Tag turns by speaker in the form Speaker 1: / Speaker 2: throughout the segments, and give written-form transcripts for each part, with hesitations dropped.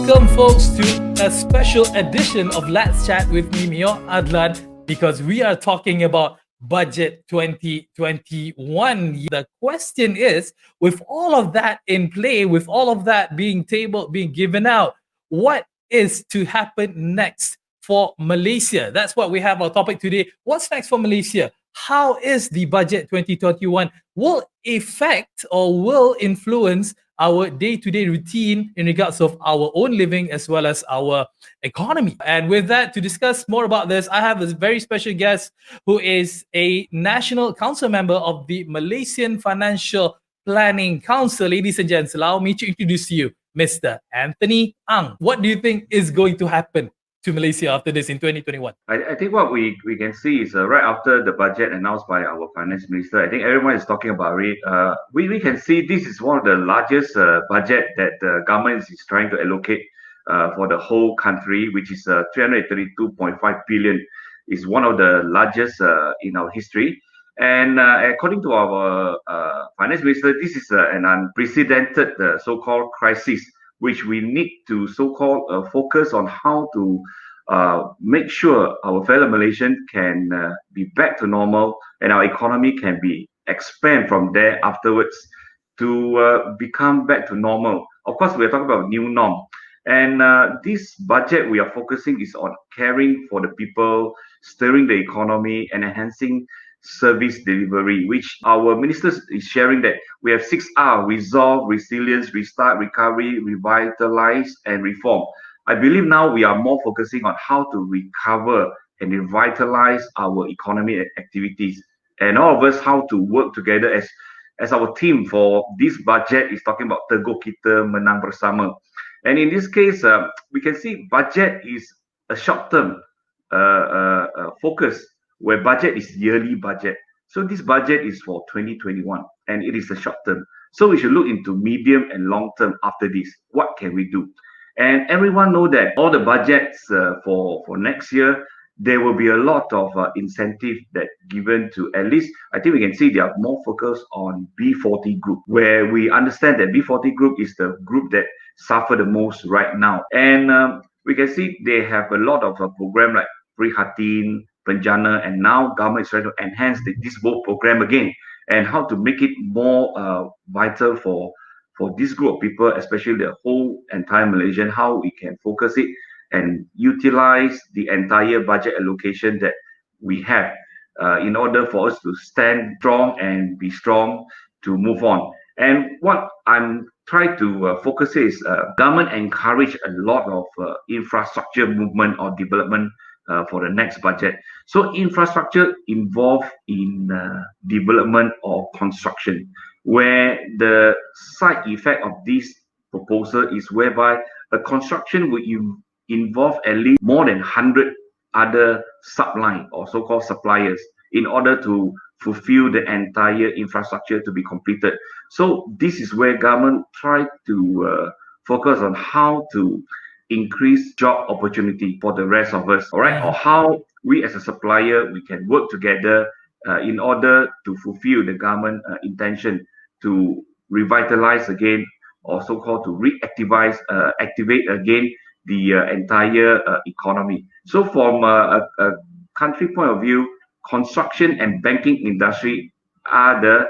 Speaker 1: Welcome, folks, to a special edition of Let's Chat with me, Meor, Addelan, because we are talking about Budget 2021. The question is, with all of that in play, with all of that being tabled, being given out, what is to happen next for Malaysia? That's what we have our topic today. What's next for Malaysia? How is the Budget 2021 will affect or will influence our day-to-day routine in regards of our own living as well as our economy? And with that, to discuss more about this, I have a very special guest who is a National Council member of the Malaysian Financial Planning Council. Ladies and gents, allow me to introduce you, Mr. Anthony Ang. What do you think is going to happen to Malaysia after this in 2021?
Speaker 2: I think what we can see is right after the budget announced by our finance minister, I think everyone is talking about it. We can see this is one of the largest budget that the government is trying to allocate for the whole country, which is 332.5 billion. Is one of the largest in our history. And according to our finance minister, this is an unprecedented so-called crisis, which we need to so-called focus on how to make sure our fellow Malaysians can be back to normal and our economy can be expand from there afterwards to become back to normal. Of course, we're talking about new norm. And this budget we are focusing is on caring for the people, stirring the economy and enhancing service delivery, which our minister is sharing that we have 6R: resolve, resilience, restart, recovery, revitalize, and reform. I believe now we are more focusing on how to recover and revitalize our economy activities, and all of us how to work together as our team for this budget is talking about Teguh Kita Menang Bersama. And in this case, we can see budget is a short-term focus, where budget is yearly budget. So this budget is for 2021 and it is a short term. So we should look into medium and long term after this. What can we do? And everyone know that all the budgets for next year, there will be a lot of incentive that given to, at least I think we can see they are more focused on B40 group, where we understand that B40 group is the group that suffer the most right now. And we can see they have a lot of program like Prihatin, Penjana, and now government is trying to enhance this both program again, and how to make it more vital for this group of people, especially the whole entire Malaysian, how we can focus it and utilize the entire budget allocation that we have in order for us to stand strong and be strong to move on. And what I'm trying to focus is government encourage a lot of infrastructure movement or development for the next budget. So infrastructure involved in development or construction, where the side effect of this proposal is whereby a construction will involve at least more than 100 other subline or so-called suppliers in order to fulfill the entire infrastructure to be completed. So this is where government try to focus on how to increase job opportunity for the rest of us, all right? Or how we as a supplier, we can work together in order to fulfill the government intention to revitalize again, or so-called to activate again the entire economy. So from a country point of view, construction and banking industry are the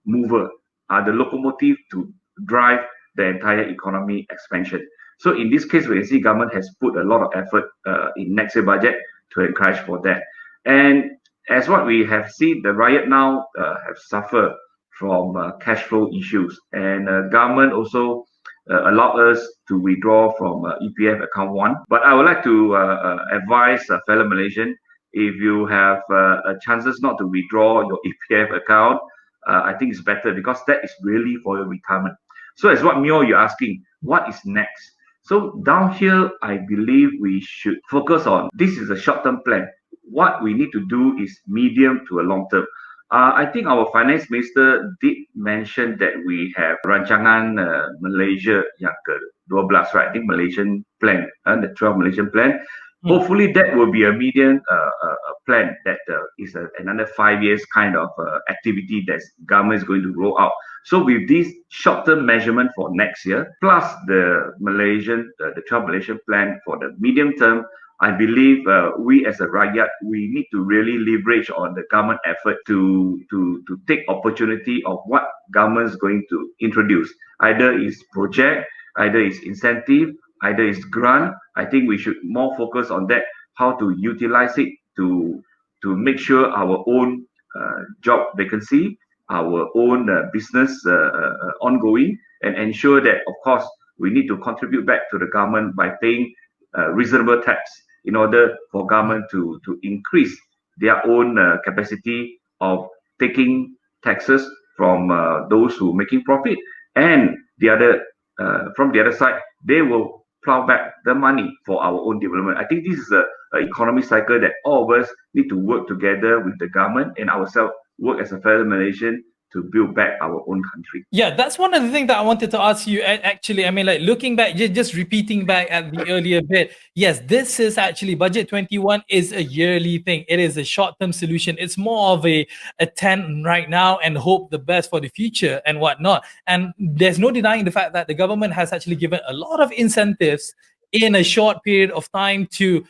Speaker 2: mover, are the locomotive to drive the entire economy expansion. So in this case, we can see government has put a lot of effort in next year budget to encourage for that. And as what we have seen, the riot now have suffered from cash flow issues, and government also allowed us to withdraw from EPF account 1. But I would like to advise fellow Malaysian, if you have chances not to withdraw your EPF account, I think it's better, because that is really for your retirement. So as what Meor you're asking, what is next? So down here, I believe we should focus on, this is a short-term plan. What we need to do is medium to a long term. I think our finance minister did mention that we have rancangan Malaysia yang ke-12, right? I think Malaysian plan, the 12 Malaysian plan. Hopefully that will be a medium plan that is another 5 years kind of activity that government is going to roll out. So with this short-term measurement for next year, plus the the 12 Malaysian plan for the medium term, I believe we as a rakyat, we need to really leverage on the government effort to take opportunity of what government is going to introduce. Either is project, either is incentive, either is grant. I think we should more focus on that, how to utilize it to make sure our own job vacancy, our own business ongoing, and ensure that, of course, we need to contribute back to the government by paying reasonable tax in order for government to increase their own capacity of taking taxes from those who are making profit, and from the other side, they will plow back the money for our own development. I think this is an economic cycle that all of us need to work together with the government and ourselves, work as a fellow Malaysian to build back our own country.
Speaker 1: Yeah, that's one of the things that I wanted to ask you. Actually, I mean, like looking back, just repeating back at the earlier bit. Yes, this is actually Budget 21 is a yearly thing. It is a short-term solution. It's more of a attempt right now and hope the best for the future and whatnot. And there's no denying the fact that the government has actually given a lot of incentives in a short period of time to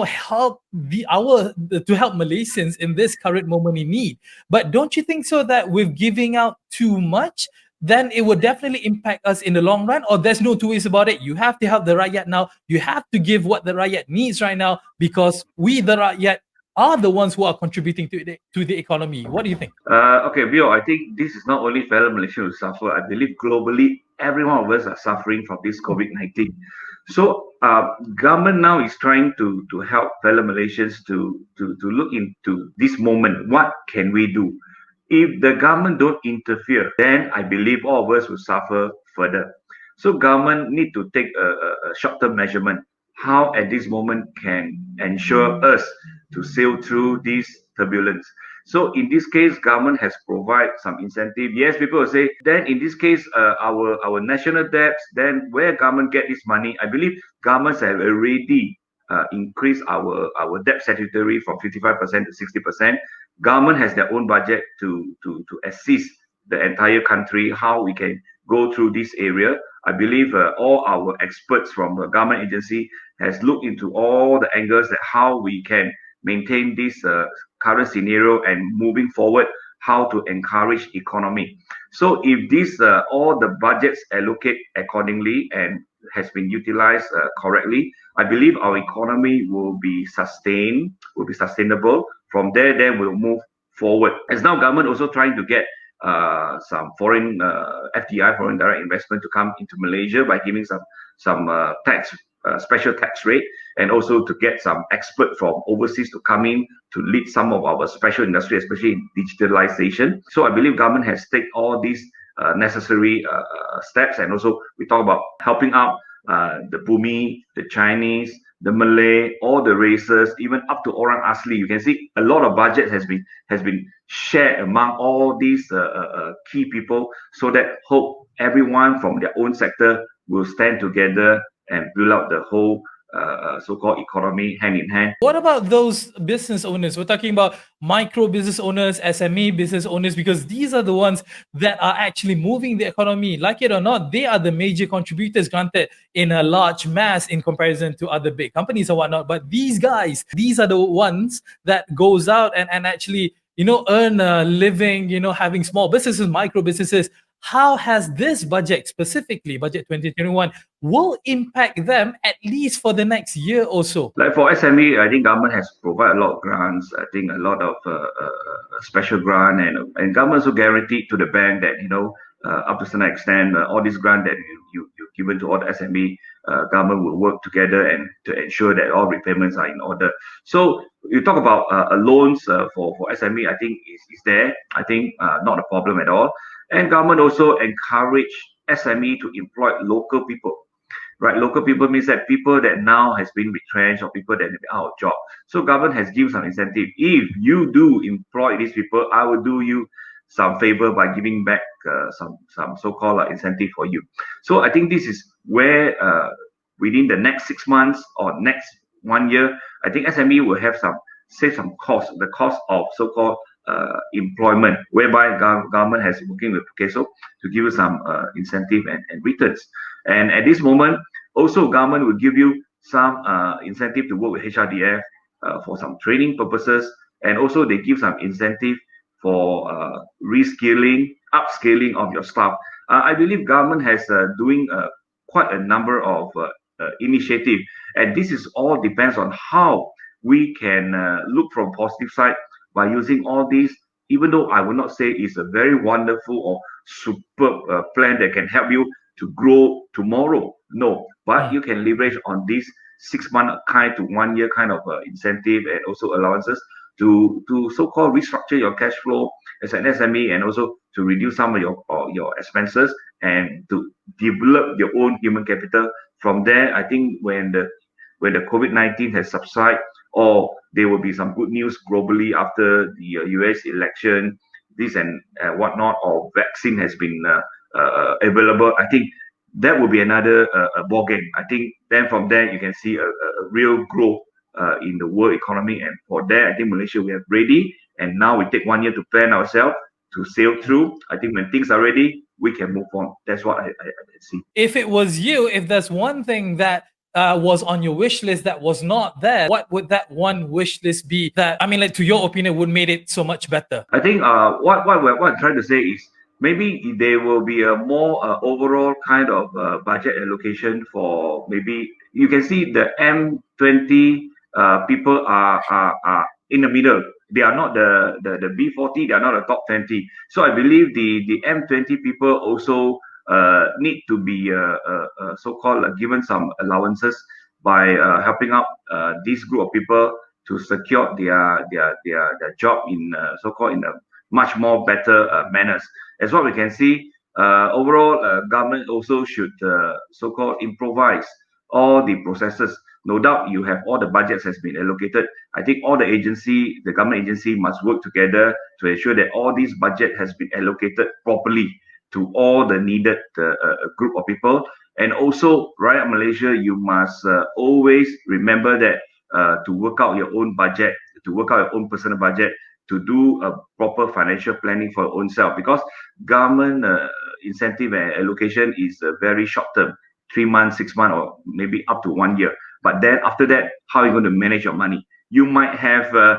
Speaker 1: help to help Malaysians in this current moment in need. But don't you think so that with giving out too much, then it would definitely impact us in the long run? Or there's no two ways about it. You have to help the rakyat now. You have to give what the rakyat needs right now, because we, the rakyat, are the ones who are contributing to the economy. What do you think?
Speaker 2: Okay, Meor, I think this is not only fellow Malaysians who suffer. I believe globally, every one of us are suffering from this COVID-19. So government now is trying to help fellow Malaysians to look into this moment. What can we do? If the government don't interfere, then I believe all of us will suffer further. So government need to take a short-term measurement. How at this moment can ensure us to sail through this turbulence. So in this case, government has provided some incentive. Yes, people will say, then in this case, our national debts, then where government get this money? I believe governments have already increased our debt statutory from 55% to 60%. Government has their own budget to assist the entire country, how we can go through this area. I believe all our experts from the government agency has looked into all the angles that how we can maintain this current scenario and moving forward, how to encourage economy. So if this all the budgets allocate accordingly and has been utilized correctly, I believe our economy will be sustainable. From there, then we'll move forward. As now, government also trying to get some foreign FDI, foreign direct investment, to come into Malaysia by giving some special tax rate, and also to get some expert from overseas to come in to lead some of our special industry, especially in digitalization. So I believe government has taken all these necessary steps, and also we talk about helping out the Bumi, the Chinese, the Malay, all the races, even up to Orang Asli. You can see a lot of budget has been shared among all these key people, so that hope everyone from their own sector will stand together and build out the whole so-called economy hand in hand.
Speaker 1: What about those business owners? We're talking about micro business owners, SME business owners, because these are the ones that are actually moving the economy. Like it or not, they are the major contributors, granted in a large mass in comparison to other big companies or whatnot. But these guys, these are the ones that goes out and actually, earn a living, having small businesses, micro businesses. How has this budget, specifically Budget 2021, will impact them at least for the next year or so?
Speaker 2: Like for SME, I think government has provided a lot of grants. I think a lot of special grant, and government also guaranteed to the bank that up to some extent all these grant that you given to all the SME, government will work together and to ensure that all repayments are in order. So you talk about loans for SME, I think is there. I think not a problem at all. And government also encourage SME to employ local people, right? Local people means that people that now has been retrenched or people that have been out of job. So government has given some incentive. If you do employ these people, I will do you some favor by giving back some so-called incentive for you. So I think this is where within the next 6 months or next 1 year, I think SME will have save some cost, the cost of so-called employment, whereby government has working with Peso to give you some incentive and returns. And at this moment, also government will give you some incentive to work with HRDF for some training purposes, and also they give some incentive for reskilling, upscaling of your staff. I believe government has doing quite a number of initiative, and this is all depends on how we can look from positive side by using all these. Even though I would not say it's a very wonderful or superb plan that can help you to grow tomorrow, no, but you can leverage on this 6 month kind to 1 year kind of incentive and also allowances to so-called restructure your cash flow as an SME, and also to reduce some of your expenses and to develop your own human capital. From there, I think when the COVID-19 has subsided, or there will be some good news globally after the US election, this and whatnot, or vaccine has been available, I think that will be another ball game. I think then from there you can see a real growth in the world economy, and for that I think Malaysia we are ready, and now we take 1 year to plan ourselves to sail through. I think when things are ready, we can move on. That's what I see.
Speaker 1: If it was you, if there's one thing that was on your wish list that was not there, what would that one wish list be that, I mean, like, to your opinion, would made it so much better?
Speaker 2: I think what I'm trying to say is maybe there will be a more overall kind of budget allocation for, maybe you can see the M20 people are in the middle. They are not the B40, they are not the top 20. So I believe the M20 people also need to be so-called given some allowances by helping out this group of people to secure their job in so-called in a much more better manners. As what we can see, overall government also should so-called improvise all the processes. No doubt you have all the budgets has been allocated. I think all the government agency must work together to ensure that all this budget has been allocated properly to all the needed group of people. And also, Rakyat Malaysia, you must always remember that to work out your own budget, to work out your own personal budget, to do a proper financial planning for your own self, because government incentive and allocation is very short term, 3 months, 6 months, or maybe up to 1 year. But then after that, how are you going to manage your money? You might have a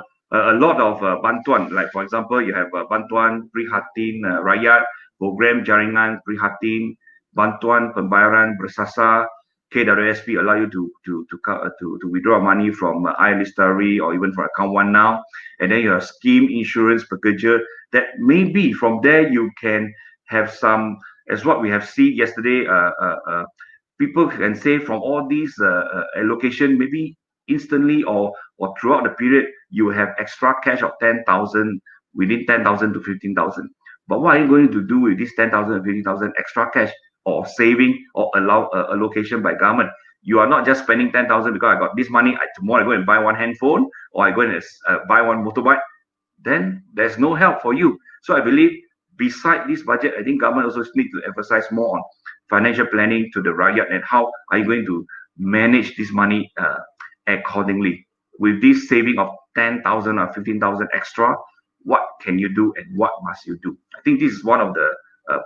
Speaker 2: lot of bantuan, like for example, you have bantuan Prihatin Rakyat, program jaringan Prihatin, bantuan pembayaran bersasar, KWSP allow you to withdraw money from iListari or even from account one now, and then you have scheme insurance pekerja. That maybe from there you can have some, as what we have seen yesterday, people can say from all these allocation, maybe instantly or throughout the period, you have extra cash of 10,000, within 10,000 to 15,000. But what are you going to do with this 10,000 and 15,000 extra cash or saving or allocation by government? You are not just spending 10,000 because I got this money, tomorrow I go and buy one handphone, or I go and buy one motorbike. Then there's no help for you. So I believe beside this budget, I think government also need to emphasize more on financial planning to the rakyat, and how are you going to manage this money accordingly. With this saving of 10,000 or 15,000 extra, what can you do and what must you do? I think this is one of the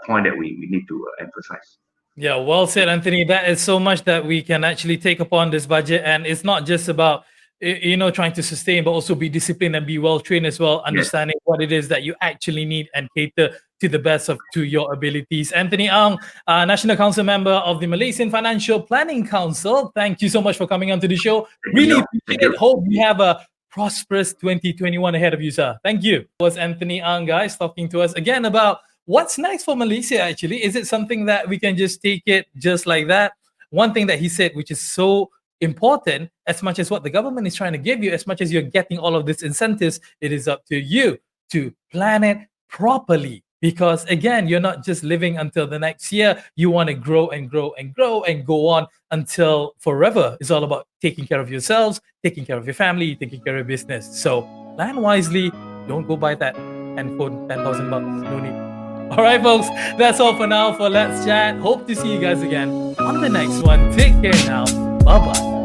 Speaker 2: point that we need to emphasize.
Speaker 1: Yeah, well said, Anthony. That is so much that we can actually take upon this budget, and it's not just about trying to sustain, but also be disciplined and be well trained as well, understanding what it is that you actually need and cater to the best to your abilities. Anthony Ang, National Council member of the Malaysian Financial Planning Council, thank you so much for coming on to the show. Really appreciate it. Hope we have a prosperous 2021 ahead of you, sir. Thank you. It was Anthony Ang, guys, talking to us again about what's next for Malaysia, actually. Is it something that we can just take it just like that? One thing that he said, which is so important, as much as what the government is trying to give you, as much as you're getting all of these incentives, it is up to you to plan it properly. Because again, you're not just living until the next year. You want to grow and grow and grow and go on until forever. It's all about taking care of yourselves, taking care of your family, taking care of your business. So plan wisely. Don't go buy that handphone, 10,000 bucks. No need. All right, folks, that's all for now for Let's Chat. Hope to see you guys again on the next one. Take care now. Bye-bye.